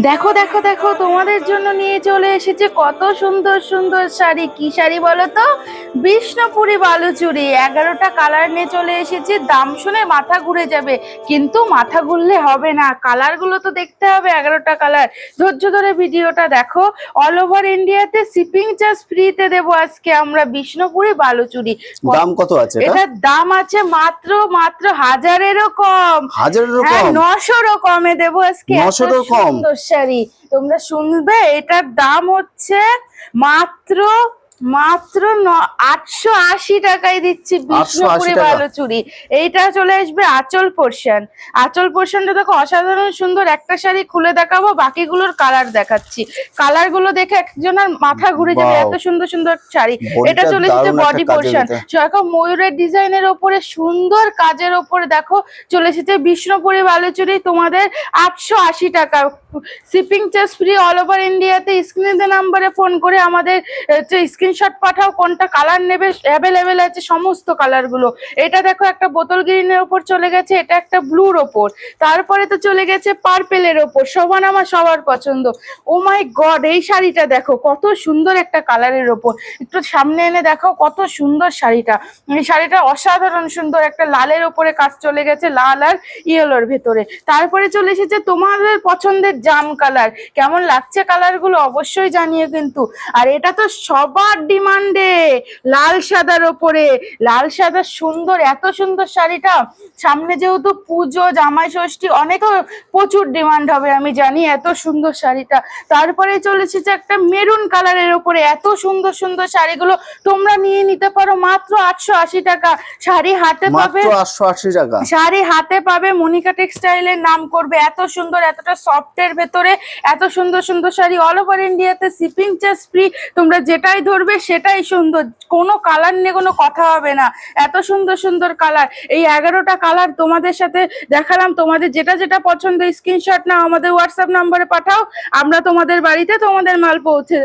দেখো দেখো দেখো, তোমাদের জন্য নিয়ে চলে এসেছে কত সুন্দর সুন্দর শাড়ি। কি শাড়ি বলো তো? বিষ্ণুপুরি বালুচুরি। 11টা কালার নিয়ে চলে এসেছি। দাম শুনে মাথা ঘুরে যাবে, কিন্তু মাথা ঘুরলে হবে না, কালার গুলো তো দেখতে হবে। 11টা কালার, ধৈর্য ধরে ভিডিওটা দেখো। অল ওভার ইন্ডিয়াতে শিপিং চার্জ ফ্রিতে দেবো আজকে আমরা বিষ্ণুপুরি বালুচুরি। দাম কত আছে এটার দাম আছে মাত্র মাত্র 1000-এরও কম। হ্যাঁ, 900-রও কমে দেবো আজকে। 900-রও কম? সুন্দর শাড়ি তোমরা শুনবে, এটার দাম হচ্ছে মাত্র মাত্র 880 টাকায় দিচ্ছি বিষ্ণুপুরি বালুচুরি। এইটা চলে আসবে আঁচল পোর্শন। আঁচল পোর্শনটা দেখো অসাধারণ সুন্দর। একটা শাড়ি খুলে দেখাবো, বাকিগুলোর কালার দেখাচ্ছি। কালার গুলো দেখে একজনের মাথা ঘুরে যাবে, এত সুন্দর সুন্দর শাড়ি। এটা চলে এসেছে বডি পোর্শন, দেখো ময়ূরের ডিজাইনের ওপরে সুন্দর কাজের ওপরে দেখো চলে এসেছে বিষ্ণুপুরি বালুচুরি। তোমাদের 880 টাকা, shipping charge free all over ইন্ডিয়াতে। স্ক্রিনে নাম্বারে ফোন করে আমাদের স্ক্রিনশট পাঠাও, কোনটা কালার নেবে, অ্যাভেলেবেল আছে সমস্ত কালার গুলো। এটা দেখো একটা বোতল গ্রিনের ওপর চলে গেছে, এটা একটা ব্লুর ওপর, তারপরে তো চলে গেছে পার্পেলের ওপর। সবার আমার সবার পছন্দ। ও মাই গড, এই শাড়িটা দেখো কত সুন্দর একটা কালারের ওপর। একটু সামনে এনে দেখো কত সুন্দর শাড়িটা। এই শাড়িটা অসাধারণ সুন্দর, একটা লালের ওপরে কাজ চলে গেছে, লাল আর ইয়েলোর ভেতরে। তারপরে চলে এসেছে তোমাদের পছন্দের জাম কালার। কেমন লাগছে কালার গুলো অবশ্যই জানিয়ে কিন্তু। আর এটা তো সবার ডিমান্ডে, লাল সাদার ওপরে, লাল সাদা সুন্দর, এত সুন্দর শাড়িটা। সামনে যেহেতু পুজো, জামাই ষষ্ঠী, অনেক প্রচুর ডিমান্ড হবে আমি জানি, এত সুন্দর শাড়িটা। তারপরে চলে এসেছে একটা মেরুন কালারের ওপরে, এত সুন্দর সুন্দর শাড়িগুলো তোমরা নিয়ে নিতে পারো মাত্র 880 টাকা। শাড়ি হাতে পাবে 880 টাকা, শাড়ি হাতে পাবে মনিকা টেক্সটাইলের নাম করবে। এত সুন্দর, এতটা সফটের ভেতরে এত সুন্দর সুন্দর শাড়ি। অল ওভার ইন্ডিয়াতে শিপিং চার্জ ফ্রি। তোমরা যেটাই ধরবে সেটাই সুন্দর, কোনো কালার নিয়ে কোনো কথা হবে না। এত সুন্দর সুন্দর কালার, এই 11টা কালার তোমাদের সাথে দেখালাম। তোমাদের যেটা যেটা পছন্দ স্ক্রিনশট নাও, আমাদের হোয়াটসঅ্যাপ নাম্বারে পাঠাও, আমরা তোমাদের বাড়িতে তোমাদের মাল পৌঁছে দেবো।